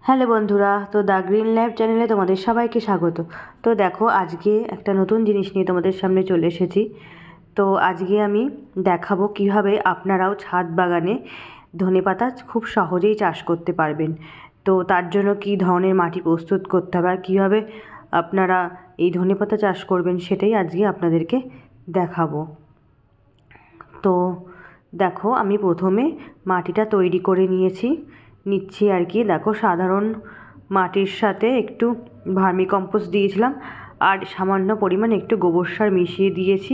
Hello বন্ধুরা, তো the green life চ্যানেলে তোমাদের সবাইকে স্বাগত। তো দেখো, আজকে একটা নতুন জিনিস নিয়ে তোমাদের সামনে চলে এসেছি। তো আজকে আমি দেখাবো কিভাবে আপনারাও ছাদ বাগানে ধনেপাতা খুব সহজেই চাষ করতে পারবেন। তো তার জন্য কী ধরনের মাটি প্রস্তুত করতে হবে আর কীভাবে আপনারা এই ধনেপাতা চাষ করবেন সেটাই আজকে আপনাদেরকে দেখাবো। তো দেখো, আমি প্রথমে মাটিটা তৈরি করে নিচ্ছি আর কি। দেখো, সাধারণ মাটির সাথে একটু ভার্মি কম্পোস্ট দিয়েছিলাম আর সামান্য পরিমাণ একটু গোবর সার মিশিয়ে দিয়েছি।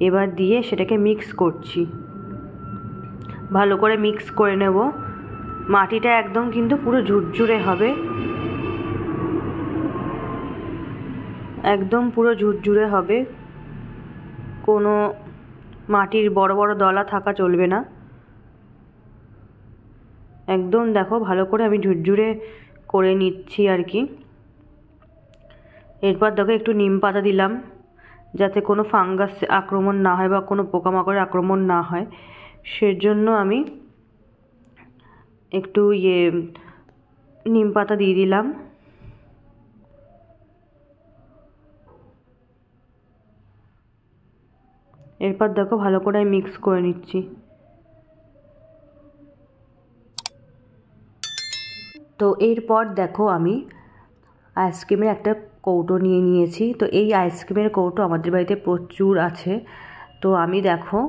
এবার দিয়ে সেটাকে মিক্স করছি, ভালো করে মিক্স করে নেব। মাটিটা একদম কিন্তু পুরো ঝুরঝুরে হবে, একদম পুরো ঝুরঝুরে হবে, কোনো মাটির বড় বড় দলা থাকা চলবে না। একদম দেখো, ভালো করে আমি ঝুরঝুরে করে নিচ্ছি আর কি। এরপর দেখো, একটু নিম পাতা দিলাম যাতে কোনো ফাঙ্গাস আক্রমণ না হয় বা কোনো পোকামাকড়ের আক্রমণ না হয়, সেজন্য আমি একটু নিম পাতা দিয়ে দিলাম। এরপর দেখো, ভালো করে আমি মিক্স করে নিচ্ছি। তো এরপর দেখো, আমি আইসক্রিমের একটা কৌটো নিয়েছি। তো এই আইসক্রিমের কৌটো আমাদের বাড়িতে প্রচুর আছে। তো আমি দেখো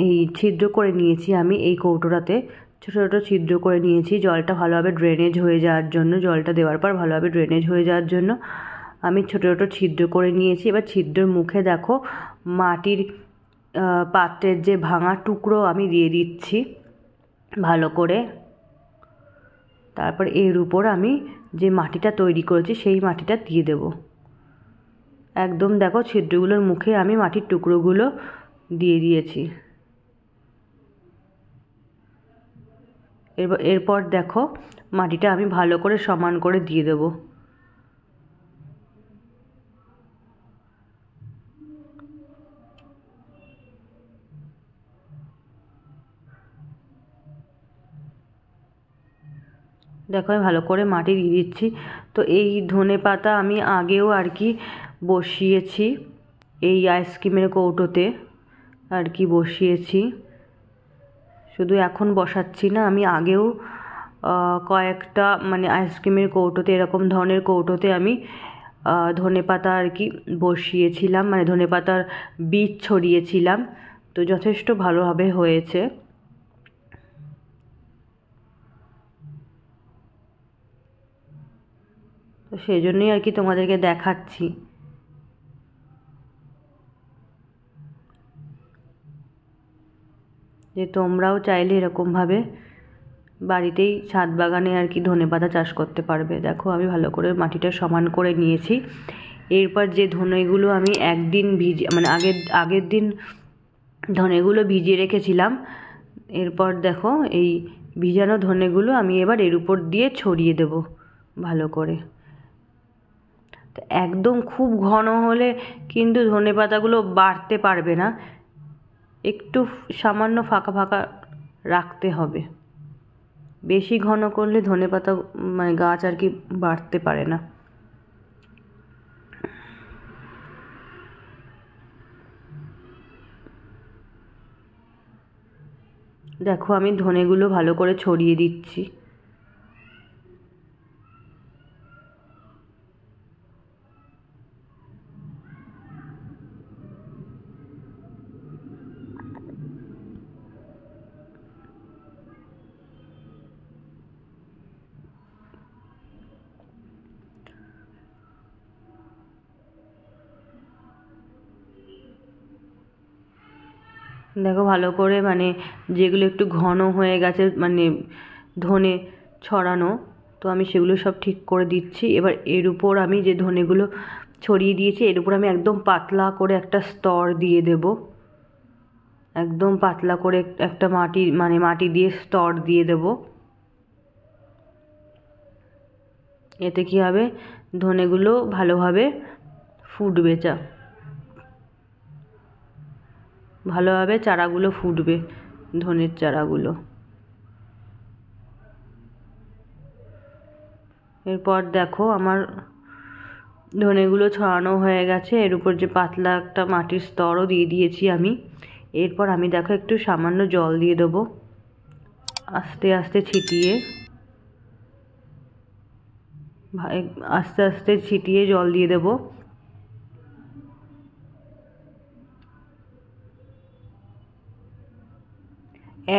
এই ছিদ্র করে নিয়েছি, আমি এই কৌটোটাতে ছোটো ছোটো ছিদ্র করে নিয়েছি জলটা ভালোভাবে ড্রেনেজ হয়ে যাওয়ার জন্য। জলটা দেওয়ার পর ভালোভাবে ড্রেনেজ হয়ে যাওয়ার জন্য আমি ছোটো ছোটো ছিদ্র করে নিয়েছি। এবার ছিদ্রের মুখে দেখো, মাটির পাত্রের যে ভাঙা টুকরো আমি দিয়ে দিচ্ছি ভালো করে। তারপর এর উপর আমি যে মাটিটা তৈরি করেছি সেই মাটিটা দিয়ে দেব। একদম দেখো, ছিদ্রগুলোর মুখে আমি মাটির টুকরোগুলো দিয়ে দিয়েছি। এরপর দেখো, মাটিটা আমি ভালো করে সমান করে দিয়ে দেব। দেখো, আমি ভালো করে মাটি দিয়ে দিচ্ছি। তো এই ধনেপাতা আমি আগেও আর কি বসিয়েছি, এই আইসক্রিমের কৌটোতে আর কি বসিয়েছি, শুধু এখন বসাচ্ছি না। আমি আগেও কয়েকটা মানে আইসক্রিমের কৌটোতে, এরকম ধরনের কৌটোতে আমি ধনেপাতা আর কি বসিয়েছিলাম, মানে ধনেপাতার বীজ ছড়িয়েছিলাম। তো যথেষ্ট ভালোভাবে হয়েছে। তো সেই জন্যই আর কি তোমাদেরকে দেখাচ্ছি। যে তোমরাও চাইলে এরকমভাবে বাড়িতেই ছাদ বাগানে আর কি ধনেপাতা চাষ করতে পারবে। দেখো, আমি ভালো করে মাটিটা সমান করে নিয়েছি। এরপর যে ধনেগুলো আমি একদিন মানে আগের দিন ধনেগুলো ভিজিয়ে রেখেছিলাম, এরপর দেখো এই ভিজানো ধনেগুলো আমি এবার এর উপর দিয়ে ছড়িয়ে দেব ভালো করে। তো একদম খুব ঘন হলে কিন্তু ধনেপাতাগুলো বাড়তে পারবে না, একটু সামান্য ফাঁকা ফাঁকা রাখতে হবে। বেশি ঘন করলে ধনেপাতা মানে গাছ আর কি বাড়তে পারে না। দেখো, আমি ধনেগুলো ভালো করে ছড়িয়ে দিচ্ছি। দেখো, ভালো করে মানে যেগুলো একটু ঘন হয়ে গেছে মানে ধনে ছড়ানো, তো আমি সেগুলো সব ঠিক করে দিচ্ছি। এবার এর উপর আমি যে ধনেগুলো ছড়িয়ে দিয়েছি এর উপর আমি একদম পাতলা করে একটা স্তর দিয়ে দেব। একদম পাতলা করে একটা মাটি দিয়ে স্তর দিয়ে দেব। এতে কী হবে, ধনেগুলো ভালোভাবে ফুটবে, ভালোভাবে চারাগুলো ফুটবে, ধনের চারাগুলো। এরপর দেখো আমার ধনেগুলো ছড়ানো হয়ে গেছে। এর উপর যে পাতলা একটা মাটির স্তরও দিয়ে দিয়েছি আমি। এরপর আমি দেখো একটু সামান্য জল দিয়ে দেবো, আস্তে আস্তে ছিটিয়ে, আস্তে আস্তে ছিটিয়ে জল দিয়ে দেবো।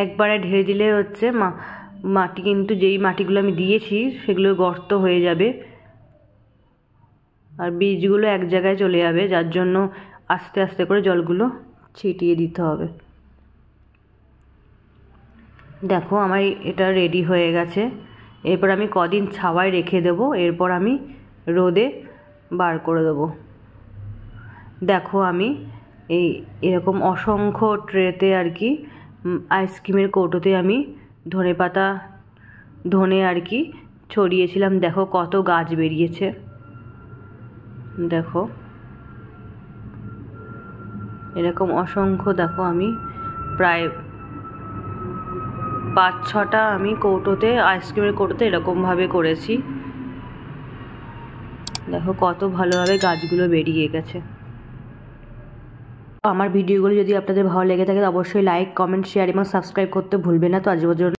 একবারে ঢেলে দিলে হচ্ছে মাটি কিন্তু যেই মাটিগুলো আমি দিয়েছি সেগুলো গর্ত হয়ে যাবে আর বীজগুলো এক জায়গায় চলে যাবে, যার জন্য আস্তে আস্তে করে জলগুলো ছিটিয়ে দিতে হবে। দেখো আমার এটা রেডি হয়ে গেছে। এরপর আমি কদিন ছাওয়ায় রেখে দেবো, এরপর আমি রোদে বার করে দেবো। দেখো আমি এরকম অসংখ্য ট্রেতে আর কি আইসক্রিমের কৌটোতে আমি ধনে আর কি ছড়িয়েছিলাম। দেখো কত গাছ বেরিয়েছে, দেখো এরকম অসংখ্য। দেখো আমি প্রায় 5-6টা আমি কৌটোতে, আইসক্রিমের কৌটোতে এরকমভাবে করেছি। দেখো কত ভালোভাবে গাছগুলো বেরিয়ে গেছে। আমার ভিডিওগুলো যদি আপনাদের ভালো লেগে থাকে অবশ্যই লাইক, কমেন্ট, শেয়ার এবং সাবস্ক্রাইব করতে ভুলবেন না। তো আজ পর্যন্ত